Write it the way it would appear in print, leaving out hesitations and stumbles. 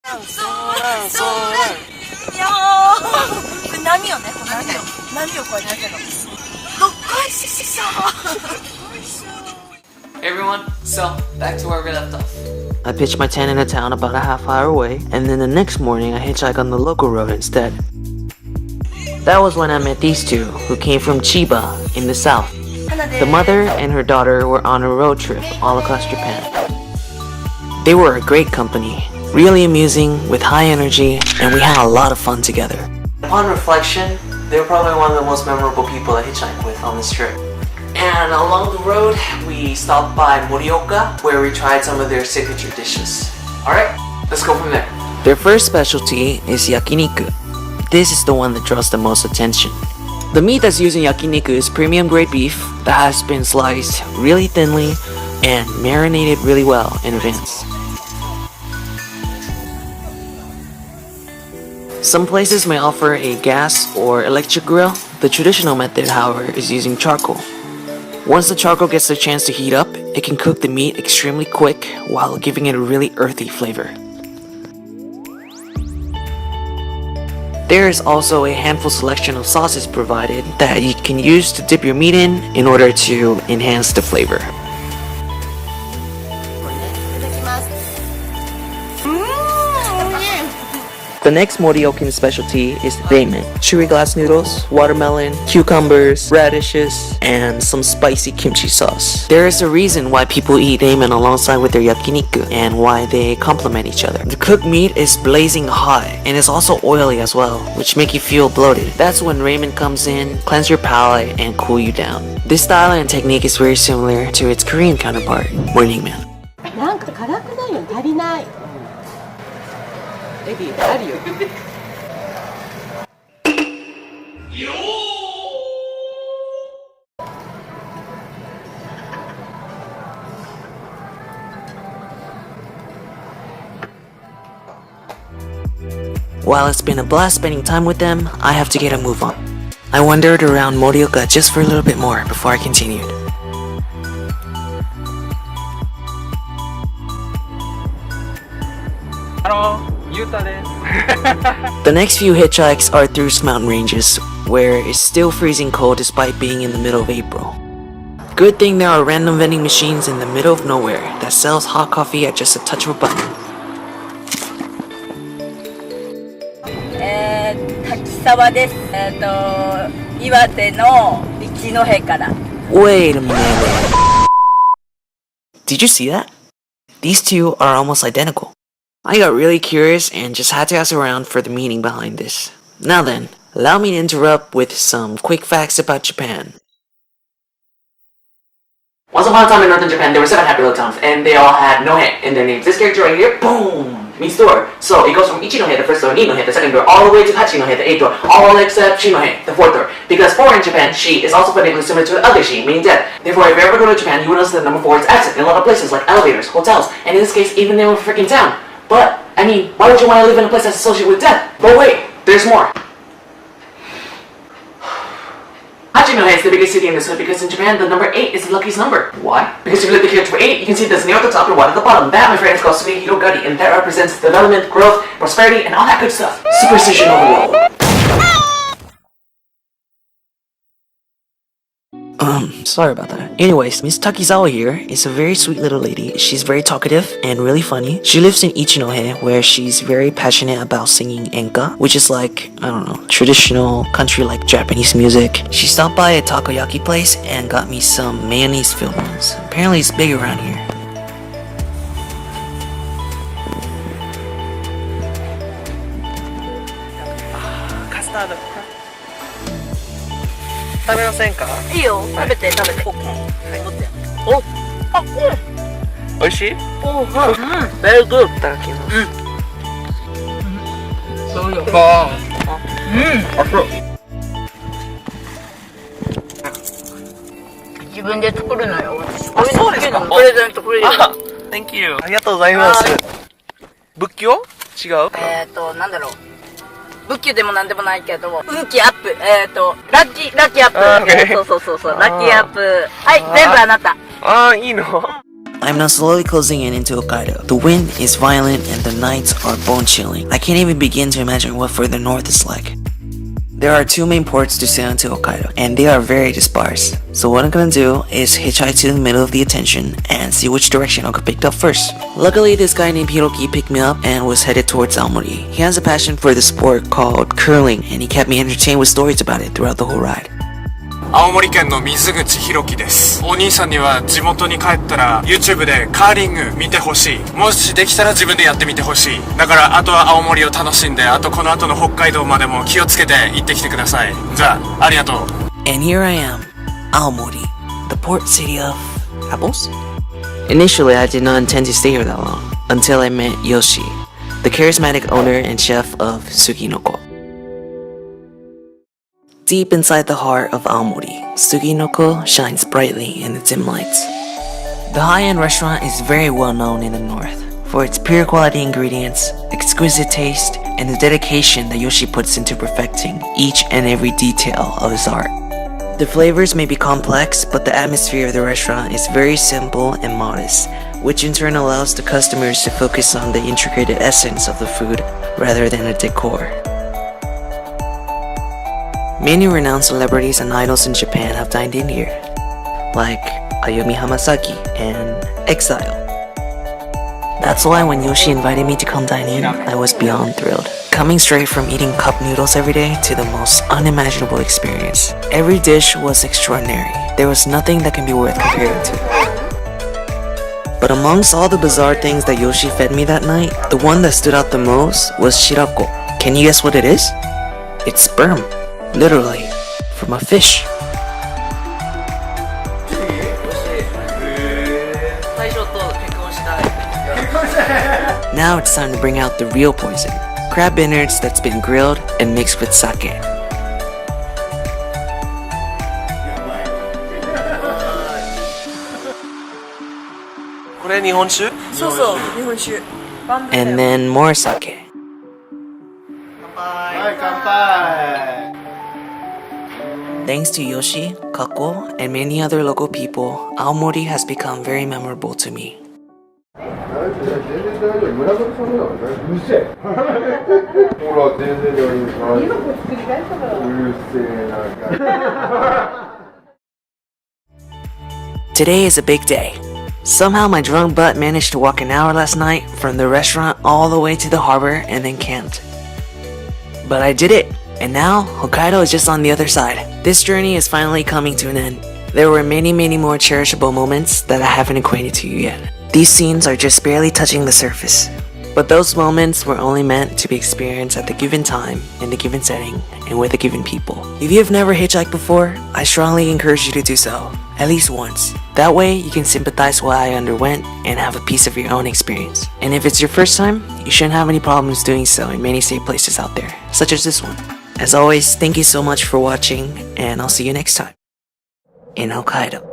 いやー、これ波よね、波をこうやってるの。どっこいしさ。Hey everyone, so back to where we left off. I pitched my tent in a town about a half hour away, and then the next morning I hitchhiked on the local road instead. That was when I met these two, who came from Chiba, in the south. The mother and her daughter were on a road trip all across Japan. They were a great company, really amusing, with high energy, and we had a lot of fun together. Upon reflection, they were probably one of the most memorable people I hitchhiked with on this trip. And along the road, we stopped by Morioka, where we tried some of their signature dishes. Alright, let's go from there. Their first specialty is yakiniku. This is the one that draws the most attention. The meat that's used in yakiniku is premium grade beef that has been sliced really thinly and marinated really well in advance. Some places may offer a gas or electric grill. The traditional method, however, is using charcoal. Once the charcoal gets the chance to heat up, it can cook the meat extremely quick while giving it a really earthy flavor. There is also a handful selection of sauces provided that you can use to dip your meat in order to enhance the flavor. The next Moriokan specialty is ramen. Chewy glass noodles, watermelon, cucumbers, radishes, and some spicy kimchi sauce. There is a reason why people eat ramen alongside with their yakiniku and why they complement each other. The cooked meat is blazing hot and is also oily as well, which make you feel bloated. That's when ramen comes in, cleanse your palate, and cool you down. This style and technique is very similar to its Korean counterpart, Morning Man. なんか辛くないよ、足りない。エディ、あるよ。While it's been a blast spending time with them, I have to get a move on. I wandered around Morioka just for a little bit more before I continued. Hello, The next few hitchhikes are through some mountain ranges, where it's still freezing cold despite being in the middle of April. Good thing there are random vending machines in the middle of nowhere that sells hot coffee at just a touch of a button. 滝沢です。岩手の一戸から。Wait a minute. Did you see that? These two are almost identical. I got really curious and just had to ask around for the meaning behind this. Now then, allow me to interrupt with some quick facts about Japan. Once upon a time in northern Japan, there were 7 happy little towns, and they all had Nohe in their names. This character right here, boom, means door. So it goes from Ichinohe, the first door, Ninohe, the second door, all the way to Hachinohe, the 8th door, all except Shinohe, the 4th door. Because 4 in Japan, Shi, is also phonetically similar to the other Shi, meaning death. Therefore, if you ever go to Japan, you will notice that the number 4 is absent in a lot of places like elevators, hotels, and in this case, even in a freaking town. But, I mean, why would you want to live in a place that's associated with death? But wait, there's more. Hachinohe is the biggest city in this hood because in Japan, the number 8 is the luckiest number. Why? Because if you look at the character for 8, you can see there's an 0 at the top and 1 at the bottom. That, my friends, calls to be Hirogari, and that represents development, growth, prosperity, and all that good stuff. Superstition overload. Sorry about that. Anyways, Miss Takizawa here is a very sweet little lady. She's very talkative and really funny. She lives in Ichinohe, where she's very passionate about singing enka, which is like, I don't know, traditional country-like Japanese music. She stopped by a takoyaki place and got me some mayonnaise-filled ones. Apparently it's big around here. Custard. 食べませんか？いいよ、食べて。OK。お、あ、美味しい？お、Very good. いただきます。そうよ。あ、そう。自分で作るのよ。あ、そうですか。プレゼントくれるよ。Thank you. ありがとうございます。仏教？違う？なんだろう。仏教でもなんでもないけど、運気アップ。ラッキーアップ。そう。ラッキーアップ。はい、全部あなた。ああ、いいの？ I'm now slowly closing in into Hokkaido. The wind is violent and the nights are bone-chilling. I can't even begin to imagine what further north is like. There are two main ports to sail into Hokkaido, and they are very dispersed. So what I'm gonna do is hitchhike to the middle of the attention and see which direction I'll get picked up first. Luckily, this guy named Hiroki picked me up and was headed towards Aomori. He has a passion for the sport called curling, and he kept me entertained with stories about it throughout the whole ride. 青森県の水口ひろきです。お兄さんには地元に帰ったら YouTube でカーリング見てほしい。もしできたら自分でやってみてほしい。だからあとは青森を楽しんで、あとこの後の北海道までも気をつけて行ってきてください。じゃあ、ありがとう。And here I am, Aomori, the port city of apples? Initially, I did not intend to stay here that long, until I met Yoshi, the charismatic owner and chef of Suginoko. Deep inside the heart of Aomori, Suginoko shines brightly in the dim lights. The high-end restaurant is very well known in the north for its pure quality ingredients, exquisite taste, and the dedication that Yoshi puts into perfecting each and every detail of his art. The flavors may be complex, but the atmosphere of the restaurant is very simple and modest, which in turn allows the customers to focus on the intricate essence of the food rather than the decor. Many renowned celebrities and idols in Japan have dined in here, like Ayumi Hamasaki and Exile. That's why when Yoshi invited me to come dine in, I was beyond thrilled. Coming straight from eating cup noodles every day to the most unimaginable experience. Every dish was extraordinary. There was nothing that can be worth comparing to. But amongst all the bizarre things that Yoshi fed me that night, the one that stood out the most was shirako. Can you guess what it is? It's sperm. Literally, from a fish. Now it's time to bring out the real poison. Crab innards that's been grilled and mixed with sake. And then more sake. Thanks to Yoshi, Kako, and many other local people, Aomori has become very memorable to me. Today is a big day. Somehow my drunk butt managed to walk an hour last night from the restaurant all the way to the harbor and then camped. But I did it! And now, Hokkaido is just on the other side. This journey is finally coming to an end. There were many more cherishable moments that I haven't acquainted to you yet. These scenes are just barely touching the surface. But those moments were only meant to be experienced at the given time, in the given setting, and with the given people. If you have never hitchhiked before, I strongly encourage you to do so, at least once. That way, you can sympathize what I underwent and have a piece of your own experience. And if it's your first time, you shouldn't have any problems doing so in many safe places out there, such as this one. As always, thank you so much for watching, and I'll see you next time in Hokkaido.